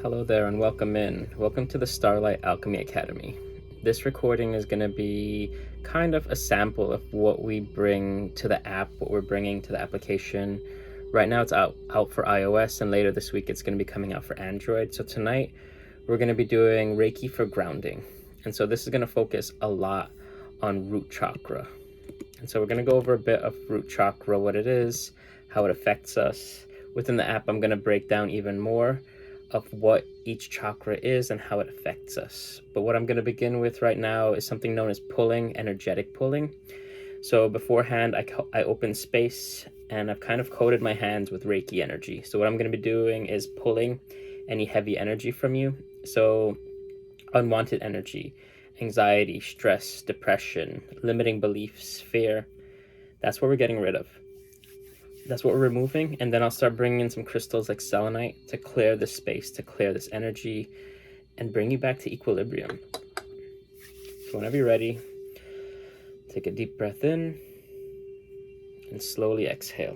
Hello there and welcome in. Welcome to the Starlight Alchemy Academy. This recording is going to be kind of a sample of what we bring to the app, what we're bringing to the application. Right now it's out for iOS, and later this week it's going to be coming out for Android. So tonight we're going to be doing Reiki for grounding. And so this is going to focus a lot on root chakra. And so we're going to go over a bit of root chakra, what it is, how it affects us. Within the app, I'm going to break down even more of what each chakra is and how it affects us. But what I'm going to begin with right now is something known as pulling, energetic pulling. So beforehand, I opened space and I've kind of coated my hands with Reiki energy. So what I'm going to be doing is pulling any heavy energy from you. So unwanted energy, anxiety, stress, depression, limiting beliefs, fear. That's what we're getting rid of. That's what we're removing, and then I'll start bringing in some crystals like selenite to clear this space, to clear this energy, and bring you back to equilibrium. So whenever you're ready, take a deep breath in, and slowly exhale.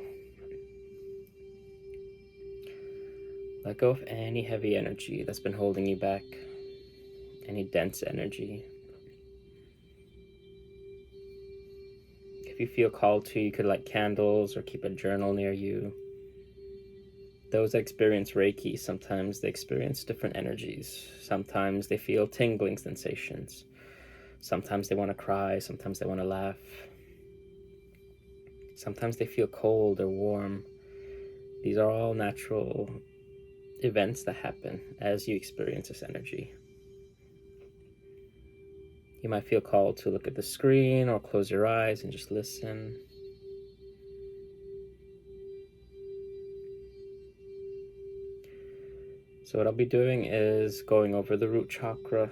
Let go of any heavy energy that's been holding you back, any dense energy. If you feel called to, you could light candles or keep a journal near you. Those that experience Reiki, sometimes they experience different energies. Sometimes they feel tingling sensations. Sometimes they want to cry, sometimes they want to laugh. Sometimes they feel cold or warm. These are all natural events that happen as you experience this energy. You might feel called to look at the screen or close your eyes and just listen. So what I'll be doing is going over the root chakra,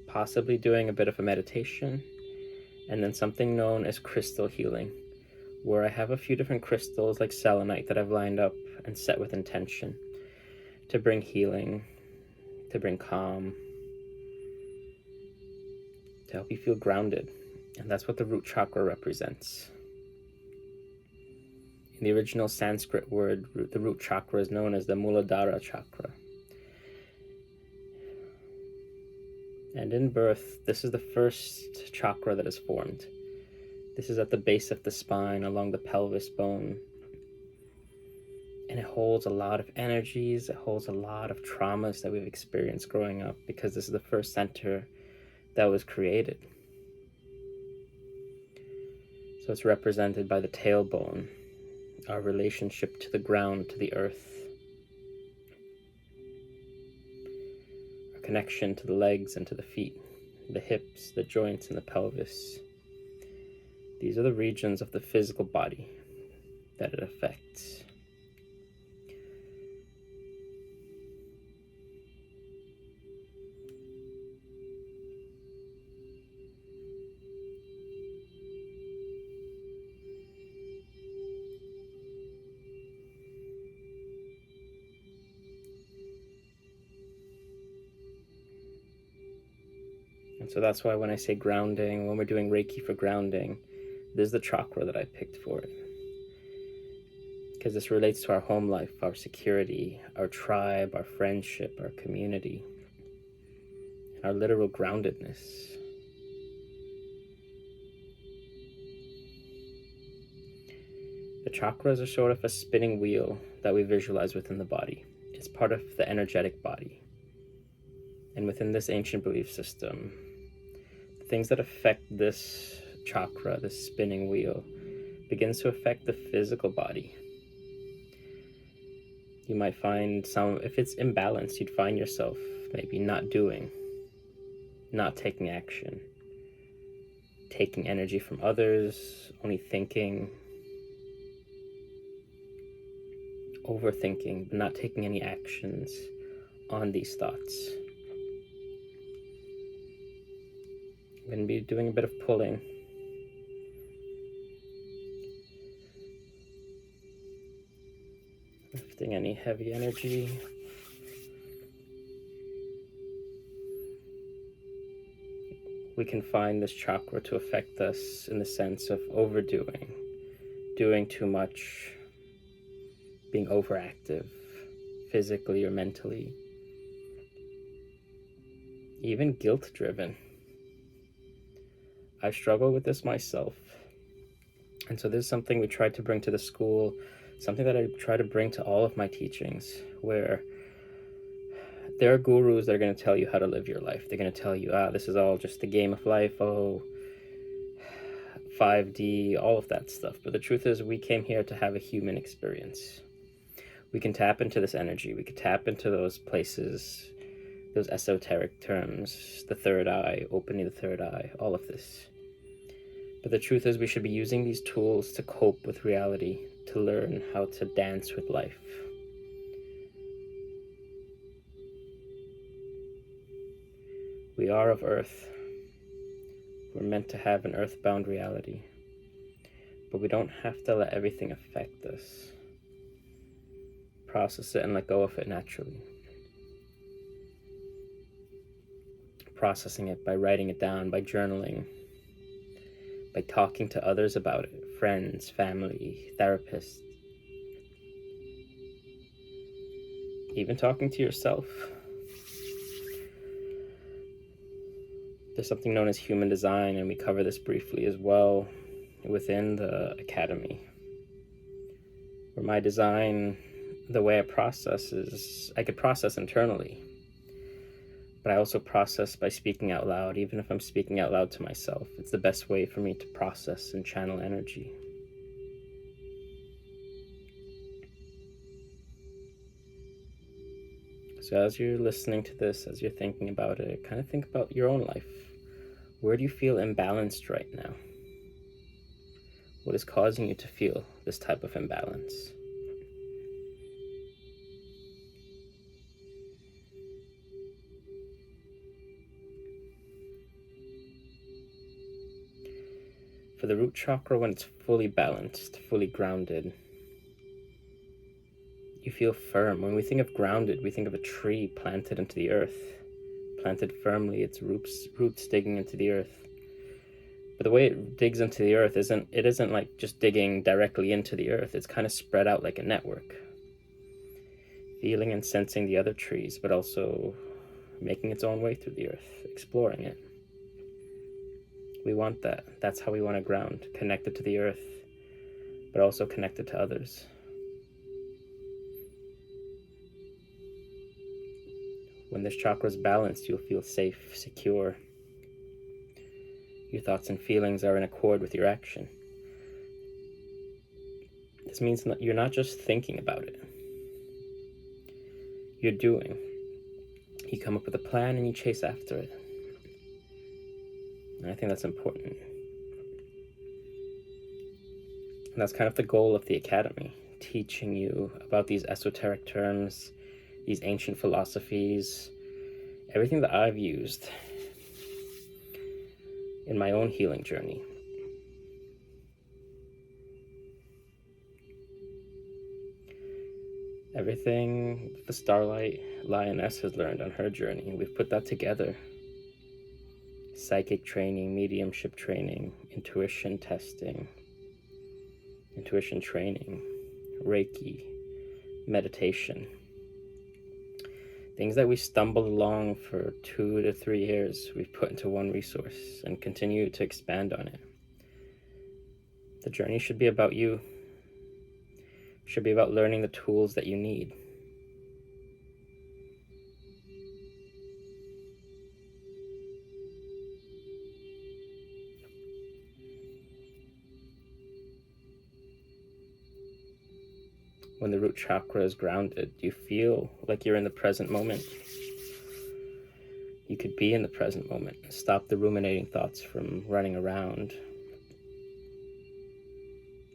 possibly doing a bit of a meditation, and then something known as crystal healing, where I have a few different crystals like selenite that I've lined up and set with intention to bring healing, to bring calm, to help you feel grounded. And that's what the root chakra represents. In the original Sanskrit word, the root chakra is known as the Muladhara chakra. And in birth, this is the first chakra that is formed. This is at the base of the spine, along the pelvis bone. And it holds a lot of energies, it holds a lot of traumas that we've experienced growing up, because this is the first center that was created. So it's represented by the tailbone, our relationship to the ground, to the earth, our connection to the legs and to the feet, the hips, the joints, and the pelvis. These are the regions of the physical body that it affects. And so that's why when I say grounding, when we're doing Reiki for grounding, this is the chakra that I picked for it. Because this relates to our home life, our security, our tribe, our friendship, our community, and our literal groundedness. The chakras are sort of a spinning wheel that we visualize within the body. It's part of the energetic body. And within this ancient belief system, the things that affect this chakra, this spinning wheel, begins to affect the physical body. You might find if it's imbalanced, you'd find yourself maybe not doing, not taking action, taking energy from others, only thinking, overthinking, but not taking any actions on these thoughts. I'm going to be doing a bit of pulling. Lifting any heavy energy. We can find this chakra to affect us in the sense of overdoing, doing too much, being overactive, physically or mentally, even guilt-driven. I've struggled with this myself. And so this is something we tried to bring to the school, something that I try to bring to all of my teachings, where there are gurus that are going to tell you how to live your life. They're going to tell you, this is all just the game of life, 5D, all of that stuff. But the truth is, we came here to have a human experience. We can tap into this energy. We can tap into those places, those esoteric terms, the third eye, opening the third eye, all of this. But the truth is, we should be using these tools to cope with reality, to learn how to dance with life. We are of Earth. We're meant to have an earthbound reality. But we don't have to let everything affect us. Process it and let go of it naturally. Processing it by writing it down, by journaling, by talking to others about it, friends, family, therapists, even talking to yourself. There's something known as human design, and we cover this briefly as well within the academy. Where my design, the way I process is, I could process internally, but I also process by speaking out loud. Even if I'm speaking out loud to myself, it's the best way for me to process and channel energy. So as you're listening to this, as you're thinking about it, kind of think about your own life. Where do you feel imbalanced right now? What is causing you to feel this type of imbalance? For the root chakra, when it's fully balanced, fully grounded, you feel firm. When we think of grounded, we think of a tree planted into the earth, planted firmly, its roots digging into the earth. But the way it digs into the earth isn't like just digging directly into the earth. It's kind of spread out like a network, feeling and sensing the other trees, but also making its own way through the earth, exploring it. We want that. That's how we want to ground, connected to the earth, but also connected to others. When this chakra is balanced, you'll feel safe, secure. Your thoughts and feelings are in accord with your action. This means you're not just thinking about it. You're doing. You come up with a plan and you chase after it. And I think that's important. And that's kind of the goal of the academy, teaching you about these esoteric terms, these ancient philosophies, everything that I've used in my own healing journey. Everything the Starlight Lioness has learned on her journey, we've put that together. Psychic training, mediumship training, intuition testing, intuition training, Reiki, meditation. Things that we stumbled along for 2 to 3 years, we've put into one resource and continue to expand on it. The journey should be about you. It should be about learning the tools that you need. When the root chakra is grounded, you feel like you're in the present moment. You could be in the present moment. Stop the ruminating thoughts from running around.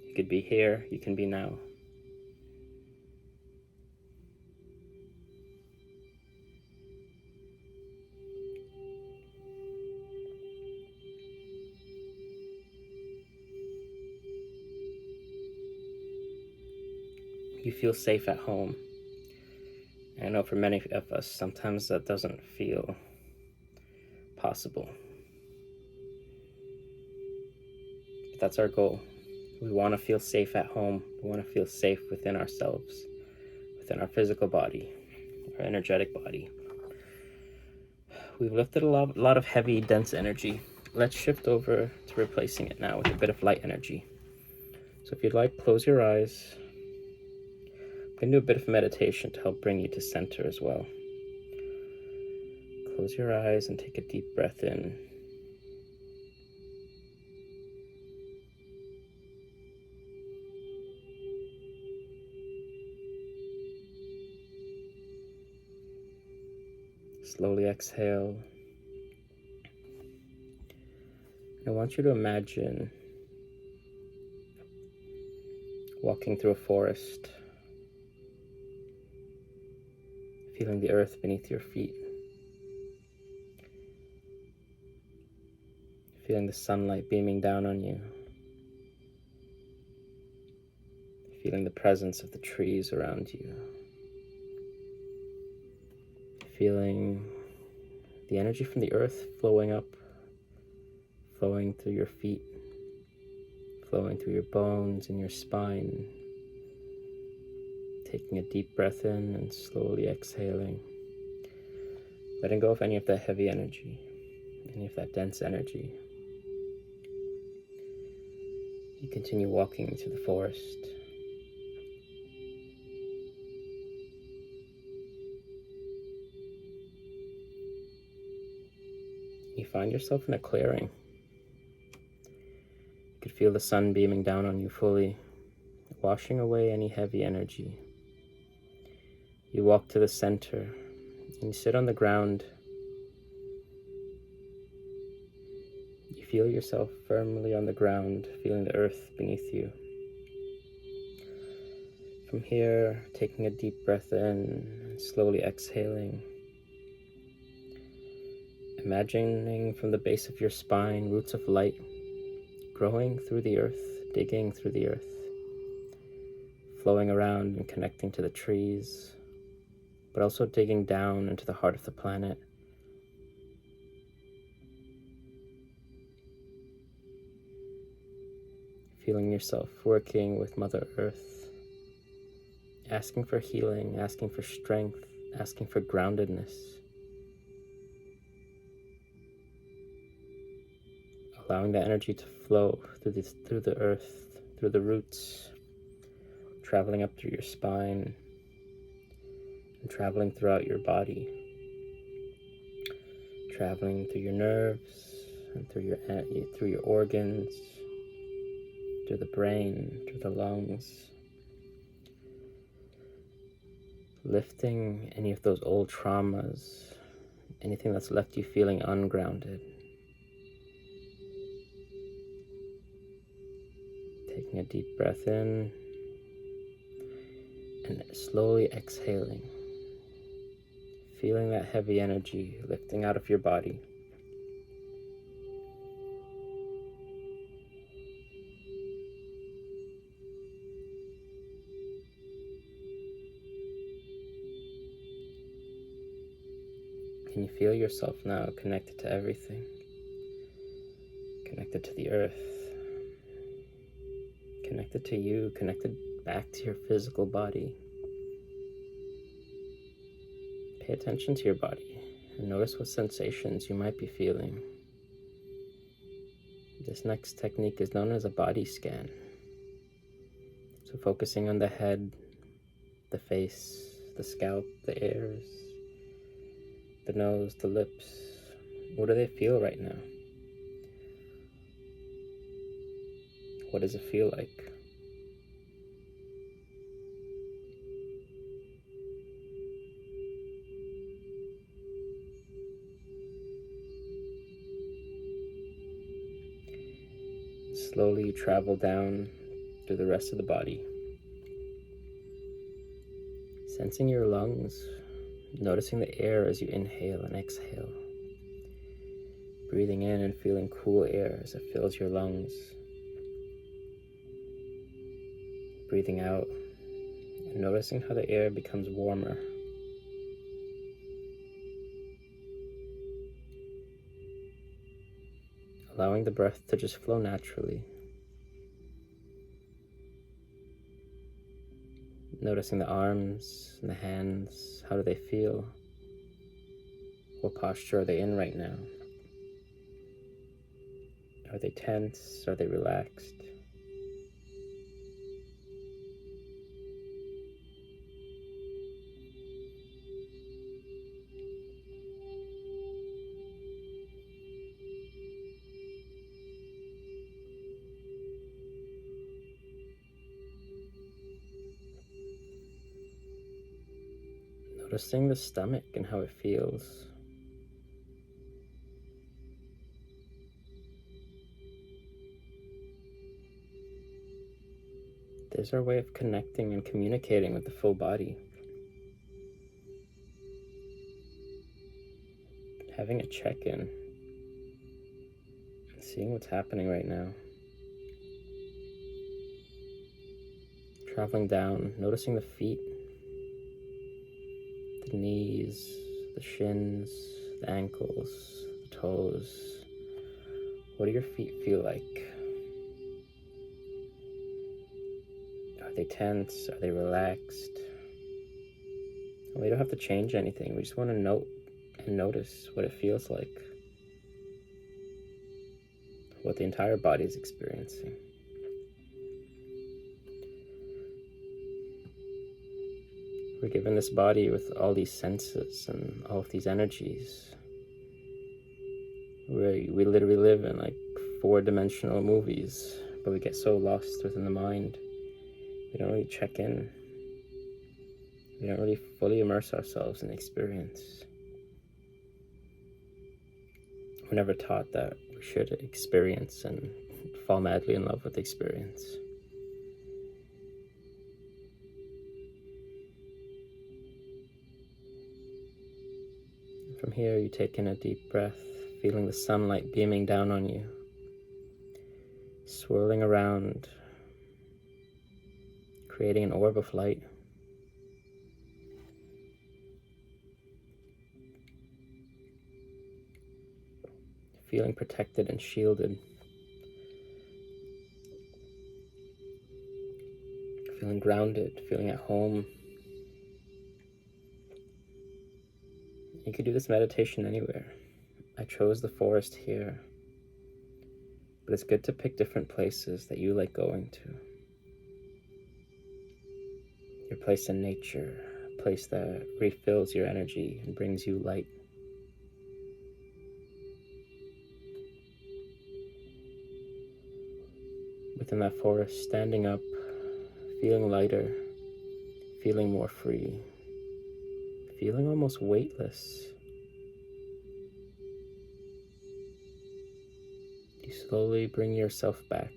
You could be here, you can be now. You feel safe at home. I know for many of us, sometimes that doesn't feel possible. But that's our goal. We want to feel safe at home. We want to feel safe within ourselves, within our physical body, our energetic body. We've lifted a lot of heavy, dense energy. Let's shift over to replacing it now with a bit of light energy. So if you'd like, close your eyes. I'm going to do a bit of meditation to help bring you to center as well. Close your eyes and take a deep breath in. Slowly exhale. I want you to imagine walking through a forest, feeling the earth beneath your feet, feeling the sunlight beaming down on you, feeling the presence of the trees around you, feeling the energy from the earth flowing up, flowing through your feet, flowing through your bones and your spine. Taking a deep breath in and slowly exhaling. Letting go of any of that heavy energy, any of that dense energy. You continue walking through the forest. You find yourself in a clearing. You could feel the sun beaming down on you fully, washing away any heavy energy. You walk to the center and you sit on the ground. You feel yourself firmly on the ground, feeling the earth beneath you. From here, taking a deep breath in and slowly exhaling. Imagining from the base of your spine, roots of light growing through the earth, digging through the earth, flowing around and connecting to the trees, but also digging down into the heart of the planet. Feeling yourself working with Mother Earth, asking for healing, asking for strength, asking for groundedness. Allowing that energy to flow through the earth, through the roots, traveling up through your spine, and traveling throughout your body, traveling through your nerves and through your organs, through the brain, through the lungs, lifting any of those old traumas, anything that's left you feeling ungrounded. Taking a deep breath in and slowly exhaling, feeling that heavy energy lifting out of your body. Can you feel yourself now connected to everything? Connected to the earth, connected to you, connected back to your physical body. Pay attention to your body and notice what sensations you might be feeling. This next technique is known as a body scan. So focusing on the head, the face, the scalp, the ears, the nose, the lips. What do they feel right now? What does it feel like? Slowly travel down through the rest of the body. Sensing your lungs, noticing the air as you inhale and exhale. Breathing in and feeling cool air as it fills your lungs. Breathing out and noticing how the air becomes warmer. Allowing the breath to just flow naturally. Noticing the arms and the hands. How do they feel? What posture are they in right now? Are they tense? Are they relaxed? Noticing the stomach and how it feels. There's our way of connecting and communicating with the full body. Having a check-in and seeing what's happening right now. Traveling down, noticing the feet, the knees, the shins, the ankles, the toes. What do your feet feel like? Are they tense? Are they relaxed? We don't have to change anything. We just want to note and notice what it feels like. What the entire body is experiencing. We're given this body with all these senses and all of these energies. We literally live in like 4-dimensional movies, but we get so lost within the mind. We don't really check in. We don't really fully immerse ourselves in the experience. We're never taught that we should experience and fall madly in love with the experience. From here, you take in a deep breath, feeling the sunlight beaming down on you, swirling around, creating an orb of light. Feeling protected and shielded. Feeling grounded, feeling at home. You could do this meditation anywhere. I chose the forest here, but it's good to pick different places that you like going to. Your place in nature, a place that refills your energy and brings you light. Within that forest, standing up, feeling lighter, feeling more free, feeling almost weightless. You slowly bring yourself back,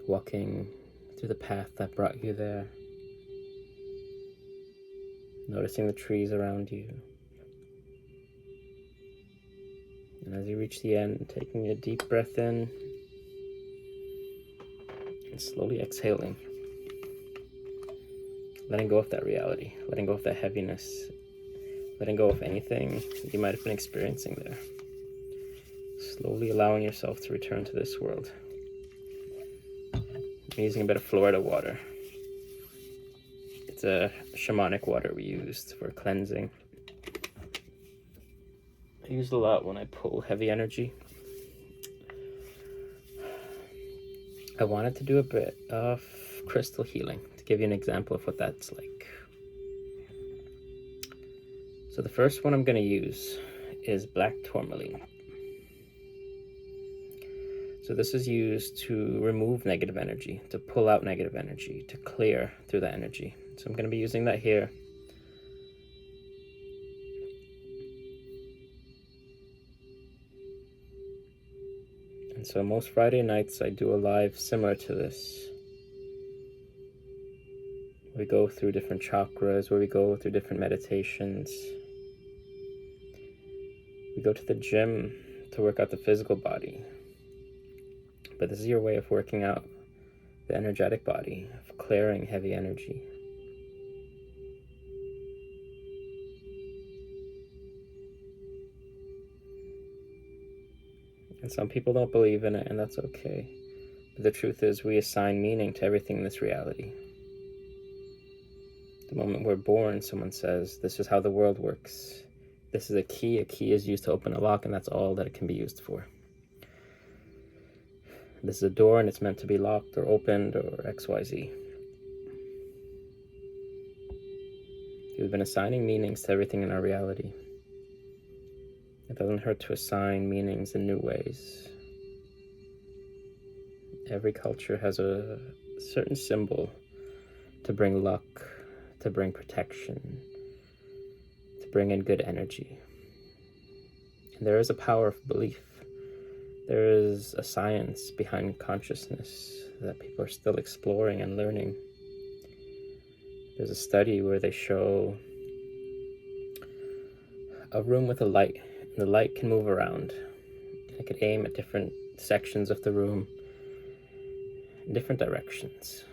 walking through the path that brought you there, noticing the trees around you. And as you reach the end, taking a deep breath in and slowly exhaling, letting go of that reality, letting go of that heaviness, letting go of anything you might have been experiencing there. Slowly allowing yourself to return to this world. I'm using a bit of Florida water. It's a shamanic water we used for cleansing. I use it a lot when I pull heavy energy. I wanted to do a bit of crystal healing to give you an example of what that's like. So the first one I'm going to use is black tourmaline. So this is used to remove negative energy, to pull out negative energy, to clear through that energy. So I'm going to be using that here. And so most Friday nights I do a live similar to this. We go through different chakras, where we go through different meditations. We go to the gym to work out the physical body. But this is your way of working out the energetic body, of clearing heavy energy. And some people don't believe in it, and that's okay. But the truth is, we assign meaning to everything in this reality. The moment we're born, someone says, this is how the world works. This is a key. A key is used to open a lock, and that's all that it can be used for. This is a door, and it's meant to be locked or opened or XYZ. We've been assigning meanings to everything in our reality. It doesn't hurt to assign meanings in new ways. Every culture has a certain symbol to bring luck, to bring protection, to bring in good energy. And there is a power of belief. There is a science behind consciousness that people are still exploring and learning. There's a study where they show a room with a light. The light can move around. It could aim at different sections of the room in different directions.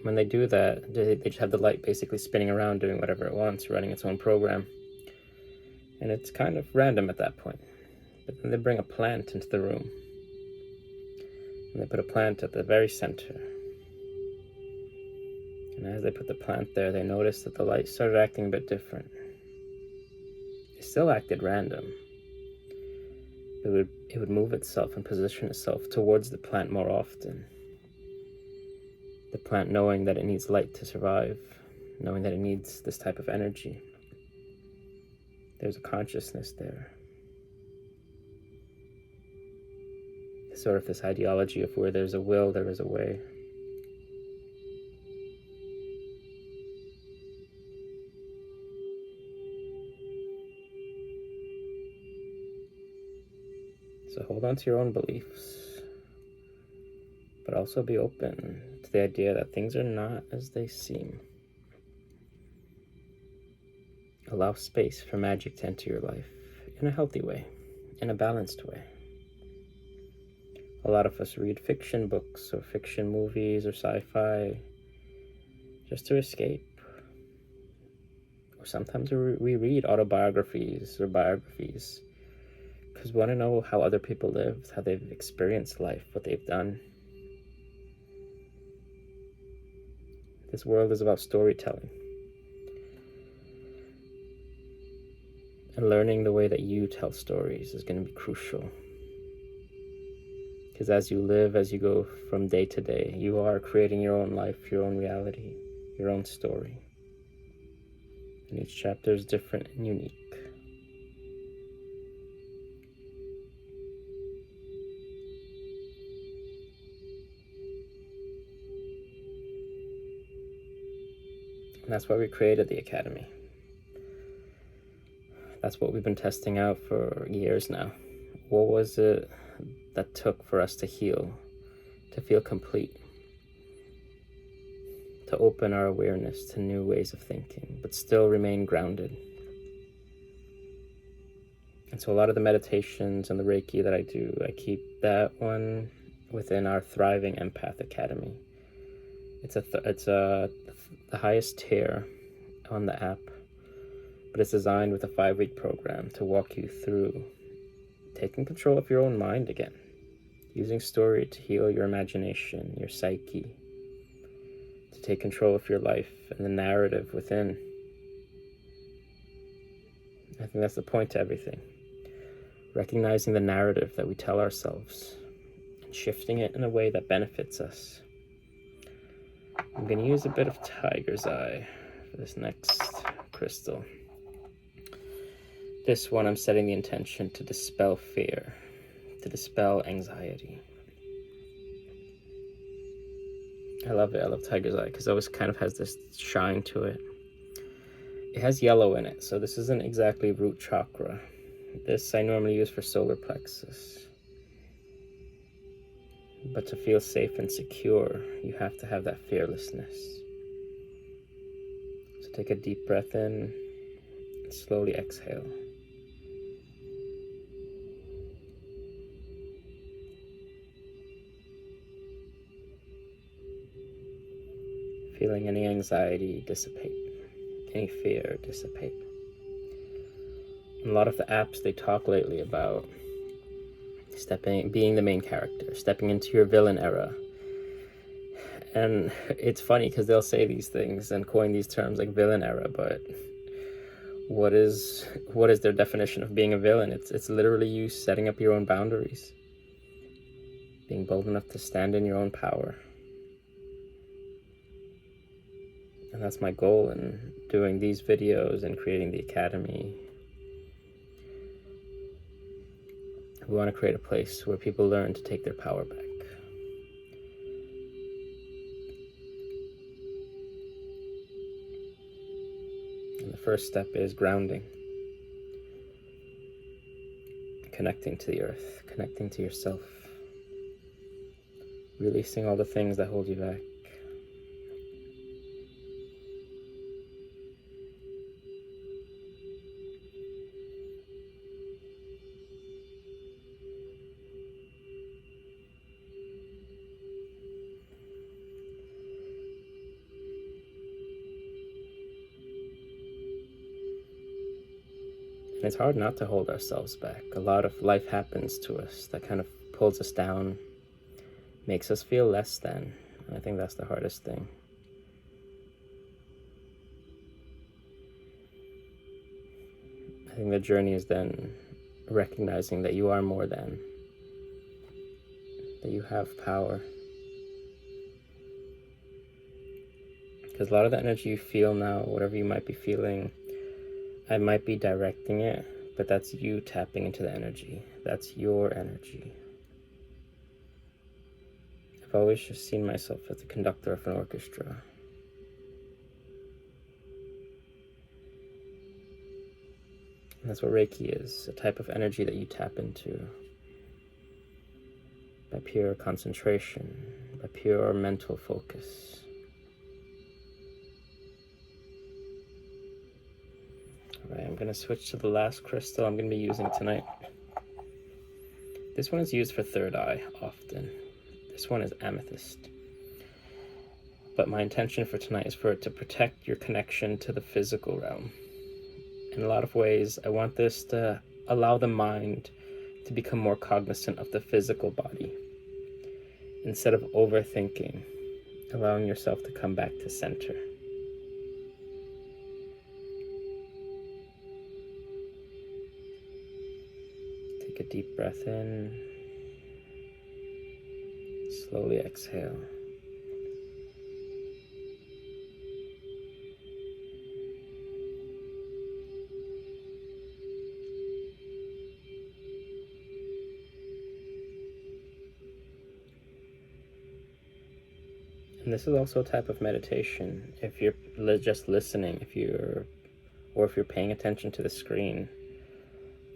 When they do that, they just have the light basically spinning around, doing whatever it wants, running its own program. And it's kind of random at that point. But then they bring a plant into the room. And they put a plant at the very center. And as they put the plant there, they noticed that the light started acting a bit different. It still acted random. It would move itself and position itself towards the plant more often. The plant knowing that it needs light to survive, knowing that it needs this type of energy. There's a consciousness there. It's sort of this ideology of where there's a will, there is a way. So hold on to your own beliefs, but also be open to the idea that things are not as they seem. Allow space for magic to enter your life in a healthy way, in a balanced way. A lot of us read fiction books or fiction movies or sci-fi just to escape. Or sometimes we read autobiographies or biographies because we want to know how other people lived, how they've experienced life, what they've done. This world is about storytelling. And learning the way that you tell stories is going to be crucial. Because as you live, as you go from day to day, you are creating your own life, your own reality, your own story. And each chapter is different and unique. And that's why we created the Academy. That's what we've been testing out for years now. What was it that took for us to heal, to feel complete, to open our awareness to new ways of thinking, but still remain grounded? And so a lot of the meditations and the Reiki that I do, I keep that one within our Thriving Empath Academy. It's the highest tier on the app, but it's designed with a 5-week program to walk you through taking control of your own mind again, using story to heal your imagination, your psyche, to take control of your life and the narrative within. I think that's the point to everything. Recognizing the narrative that we tell ourselves and shifting it in a way that benefits us. I'm going to use a bit of Tiger's Eye for this next crystal. This one, I'm setting the intention to dispel fear, to dispel anxiety. I love it. I love Tiger's Eye because it always kind of has this shine to it. It has yellow in it, so this isn't exactly root chakra. This I normally use for solar plexus. But to feel safe and secure, you have to have that fearlessness. So take a deep breath in and slowly exhale. Feeling any anxiety dissipate, any fear dissipate. And a lot of the apps they talk lately about being the main character, stepping into your villain era, And it's funny because they'll say these things and coin these terms like villain era, but what is their definition of being a villain? It's literally you setting up your own boundaries, being bold enough to stand in your own power. And that's my goal in doing these videos and creating the academy. We want to create a place where people learn to take their power back. And the first step is grounding. Connecting to the earth, connecting to yourself. Releasing all the things that hold you back. And it's hard not to hold ourselves back. A lot of life happens to us that kind of pulls us down, makes us feel less than. And I think that's the hardest thing. I think the journey is then recognizing that you are more than, that you have power. Because a lot of the energy you feel now, whatever you might be feeling, I might be directing it, but that's you tapping into the energy. That's your energy. I've always just seen myself as the conductor of an orchestra. And that's what Reiki is, a type of energy that you tap into by pure concentration, by pure mental focus. Alright, I'm going to switch to the last crystal I'm going to be using tonight. This one is used for third eye often. This one is Amethyst. But my intention for tonight is for it to protect your connection to the physical realm. In a lot of ways, I want this to allow the mind to become more cognizant of the physical body. Instead of overthinking, allowing yourself to come back to center. Take a deep breath in. Slowly exhale. And this is also a type of meditation. If you're just listening, if you're paying attention to the screen,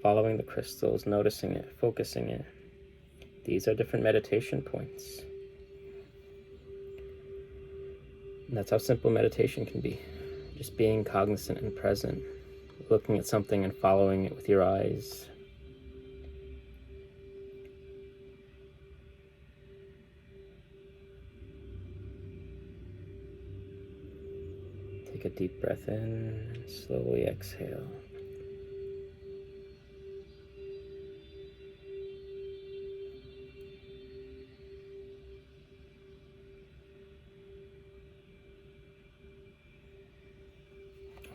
following the crystals, noticing it, focusing it, these are different meditation points. And that's how simple meditation can be. Just being cognizant and present, looking at something and following it with your eyes. Take a deep breath in and slowly exhale.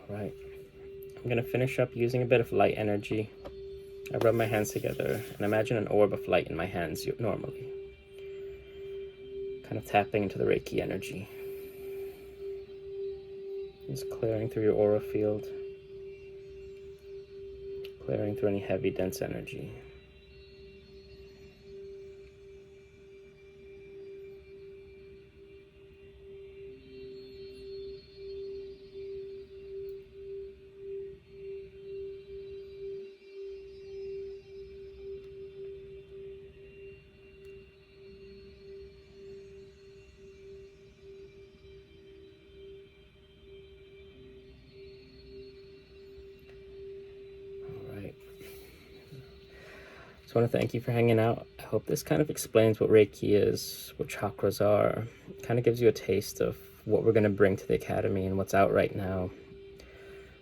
All right, I'm going to finish up using a bit of light energy. I rub my hands together and imagine an orb of light in my hands normally. Kind of tapping into the Reiki energy. Just clearing through your aura field, clearing through any heavy, dense energy. So I want to thank you for hanging out. I hope this kind of explains what Reiki is, what chakras are. It kind of gives you a taste of what we're going to bring to the Academy and what's out right now.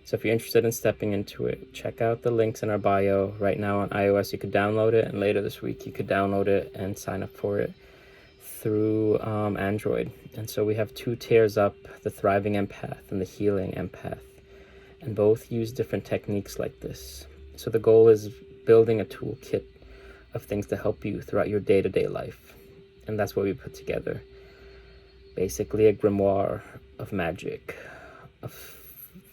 So if you're interested in stepping into it, check out the links in our bio. Right now on iOS, you could download it, and later this week, you could download it and sign up for it. through Android. And so we have 2 tiers up, the Thriving Empath and the Healing Empath. And both use different techniques like this. So the goal is building a toolkit of things to help you throughout your day-to-day life. And that's what we put together. Basically a grimoire of magic, of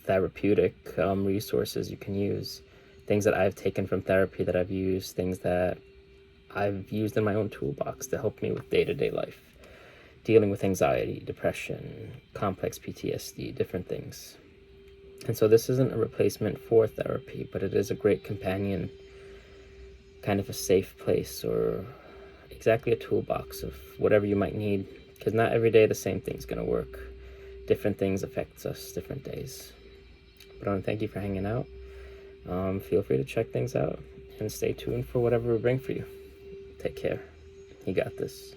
therapeutic resources you can use. Things that I've taken from therapy that I've used, things that I've used in my own toolbox to help me with day-to-day life. Dealing with anxiety, depression, complex PTSD, different things. And so this isn't a replacement for therapy, but it is a great companion, kind of a safe place, or exactly a toolbox of whatever you might need, because not every day the same thing's going to work. Different things affect us different days. But I want to thank you for hanging out. Feel free to check things out and stay tuned for whatever we bring for you. Take care. You got this.